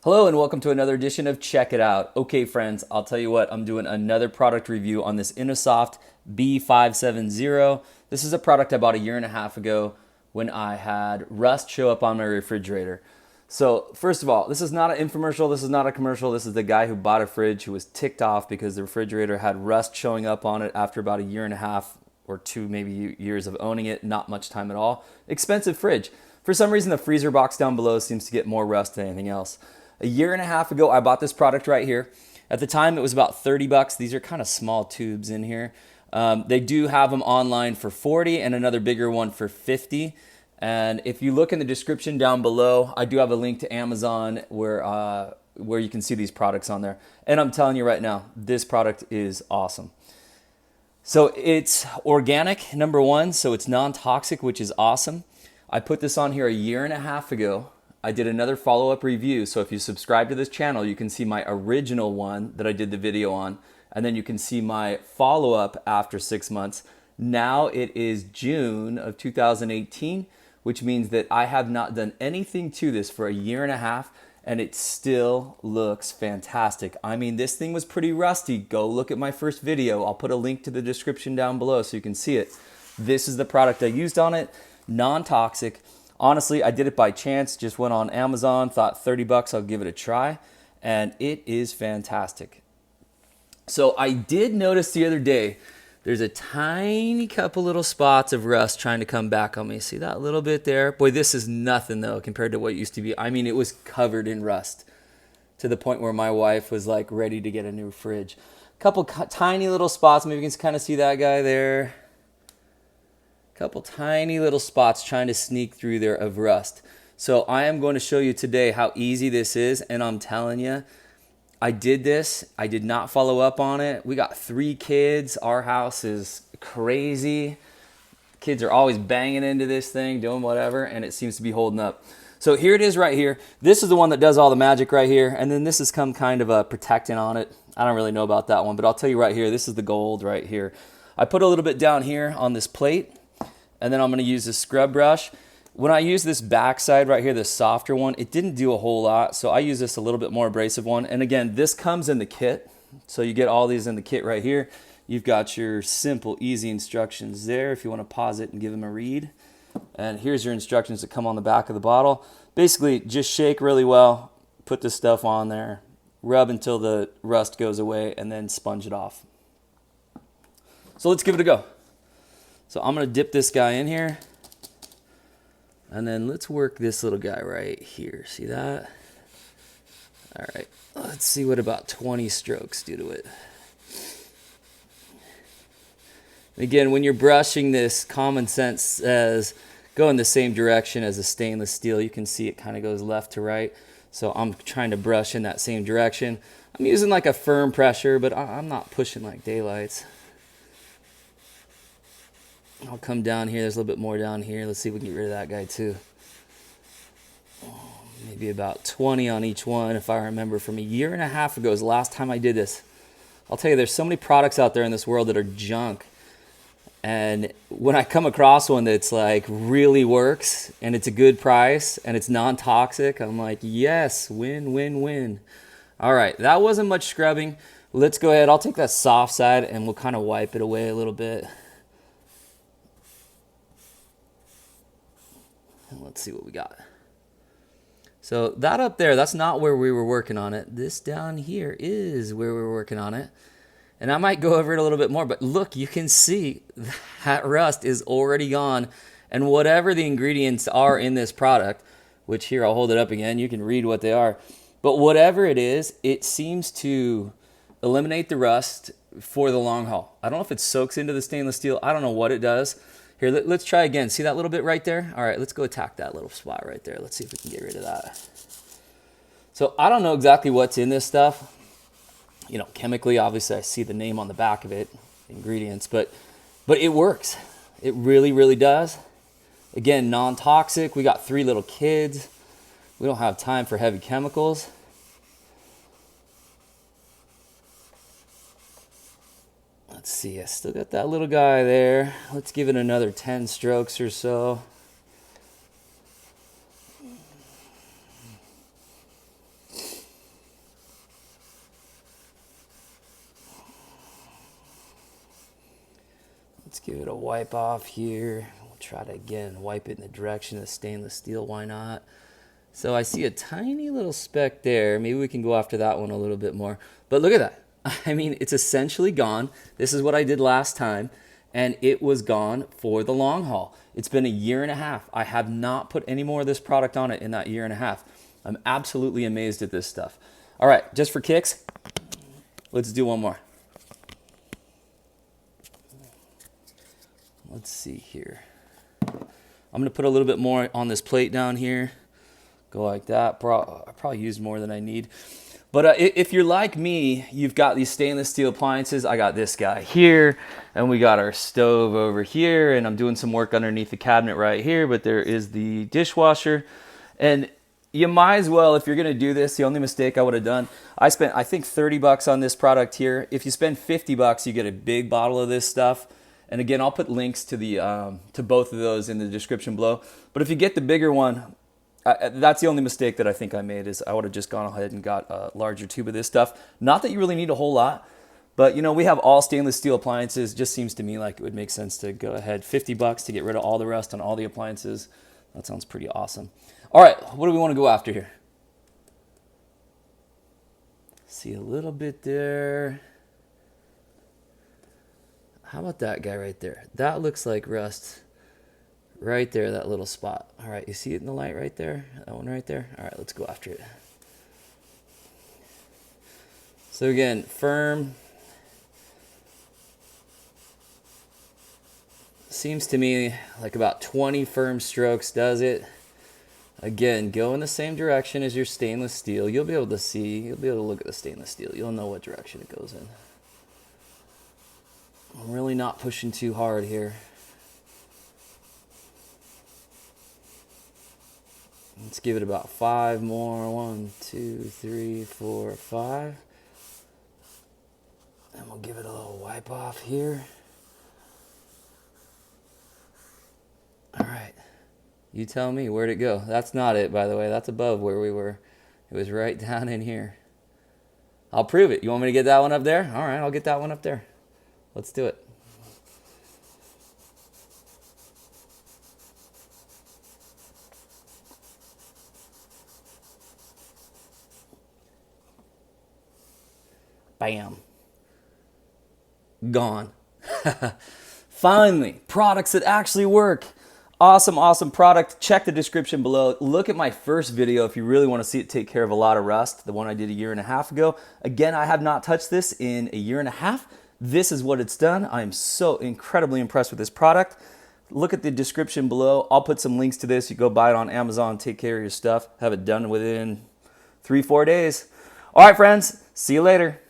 Hello and welcome to another edition of Check It Out. Okay friends, I'll tell you what, I'm doing another product review on this Innosoft B570. This is a product I bought a year and a half ago when I had rust show up on my refrigerator. So first of all, this is not an infomercial, this is not a commercial, this is the guy who bought a fridge who was ticked off because the refrigerator had rust showing up on it after about a year and a half or two maybe years of owning it, not much time at all. Expensive fridge. For some reason the freezer box down below seems to get more rust than anything else. A year and a half ago, I bought this product right here. At the time, it was about 30 bucks. These are kind of small tubes in here. They do have them online for 40 and another bigger one for 50. And if you look in the description down below, I do have a link to Amazon where you can see these products on there. And I'm telling you right now, this product is awesome. So it's organic, number one, so it's non-toxic, which is awesome. I put this on here a year and a half ago. I did another follow-up review, so if you subscribe to this channel, you can see my original one that I did the video on, and then you can see my follow-up after 6 months. Now it is June of 2018, which means that I have not done anything to this for a year and a half, and it still looks fantastic. I mean, this thing was pretty rusty. Go look at my first video. I'll put a link to the description down below so you can see it. This is the product I used on it, non-toxic. Honestly, I did it by chance, just went on Amazon, thought 30 bucks, I'll give it a try, and it is fantastic. So I did notice the other day, there's a tiny couple little spots of rust trying to come back on me. See that little bit there? Boy, this is nothing though compared to what it used to be. I mean, it was covered in rust to the point where my wife was like ready to get a new fridge. Couple tiny little spots, maybe you can kind of see that guy there. Couple tiny little spots trying to sneak through there of rust. So I am going to show you today how easy this is, and I'm telling you, I did this. I did not follow up on it. We got 3 kids. Our house is crazy. Kids are always banging into this thing, doing whatever, and it seems to be holding up. So here it is right here. This is the one that does all the magic right here, and then this has come kind of a protectant on it. I don't really know about that one, but I'll tell you right here, this is the gold right here. I put a little bit down here on this plate, and then I'm going to use this scrub brush. When I use this backside right here, this softer one, it didn't do a whole lot, so I use this a little bit more abrasive one. And again, this comes in the kit, so you get all these in the kit right here. You've got your simple, easy instructions there if you want to pause it and give them a read. And here's your instructions that come on the back of the bottle. Basically, just shake really well, put this stuff on there, rub until the rust goes away, and then sponge it off. So let's give it a go. So I'm going to dip this guy in here, and then let's work this little guy right here. See that? All right, let's see what about 20 strokes do to it. Again, when you're brushing this, common sense says go in the same direction as a stainless steel. You can see it kind of goes left to right. So I'm trying to brush in that same direction. I'm using like a firm pressure, but I'm not pushing like daylights. I'll come down here. There's a little bit more down here. Let's see if we can get rid of that guy too. Maybe about 20 on each one, if I remember from a year and a half ago is the last time I did this. I'll tell you, there's so many products out there in this world that are junk. And when I come across one that's like really works and it's a good price and it's non-toxic, I'm like, yes, win, win, win. All right, that wasn't much scrubbing. Let's go ahead. I'll take that soft side and we'll kind of wipe it away a little bit. Let's see what we got. So that up there, that's not where we were working on it. This down here is where we were working on it. And I might go over it a little bit more, but look, you can see that rust is already gone. And whatever the ingredients are in this product, which here I'll hold it up again, you can read what they are. But whatever it is, it seems to eliminate the rust for the long haul. I don't know if it soaks into the stainless steel. I don't know what it does. Here, let's try again. See that little bit right there? All right, let's go attack that little spot right there. Let's see if we can get rid of that. So I don't know exactly what's in this stuff. You know, chemically, obviously I see the name on the back of it, ingredients, but it works. It really, really does. Again, non-toxic. We got 3 little kids. We don't have time for heavy chemicals. Let's see, I still got that little guy there. Let's give it another 10 strokes or so. Let's give it a wipe off here. We'll try to, again, wipe it in the direction of stainless steel. Why not? So I see a tiny little speck there. Maybe we can go after that one a little bit more. But look at that. I mean, it's essentially gone. This is what I did last time, and it was gone for the long haul. It's been a year and a half. I have not put any more of this product on it in that year and a half. I'm absolutely amazed at this stuff. All right, just for kicks, let's do one more. Let's see here. I'm going to put a little bit more on this plate down here. Go like that. I probably used more than I need. But if you're like me, you've got these stainless steel appliances. I got this guy here, and we got our stove over here, and I'm doing some work underneath the cabinet right here, but there is the dishwasher. And you might as well, if you're gonna do this, the only mistake I would have done, I spent, I think, 30 bucks on this product here. If you spend 50 bucks, you get a big bottle of this stuff. And again, I'll put links to the to both of those in the description below. But if you get the bigger one, that's the only mistake that I think I made, is I would have just gone ahead and got a larger tube of this stuff. Not that you really need a whole lot, but you know, we have all stainless steel appliances. It just seems to me like it would make sense to go ahead. 50 bucks to get rid of all the rust on all the appliances. That sounds pretty awesome. All right, what do we want to go after here? See a little bit there. How about that guy right there? That looks like rust. Right there, that little spot. All right, you see it in the light right there? That one right there? All right, let's go after it. So again, firm. Seems to me like about 20 firm strokes does it. Again, go in the same direction as your stainless steel. You'll be able to see, you'll be able to look at the stainless steel. You'll know what direction it goes in. I'm really not pushing too hard here. Let's give it about 5 more. 1, 2, 3, 4, 5. And we'll give it a little wipe off here. All right. You tell me, where'd it go? That's not it, by the way. That's above where we were. It was right down in here. I'll prove it. You want me to get that one up there? All right, I'll get that one up there. Let's do it. Bam. Gone. Finally, products that actually work. Awesome, awesome product. Check the description below. Look at my first video if you really want to see it take care of a lot of rust, the one I did a year and a half ago. Again, I have not touched this in a year and a half. This is what it's done. I am so incredibly impressed with this product. Look at the description below. I'll put some links to this. You go buy it on Amazon, take care of your stuff, have it done within 3-4 days. All right, friends, see you later.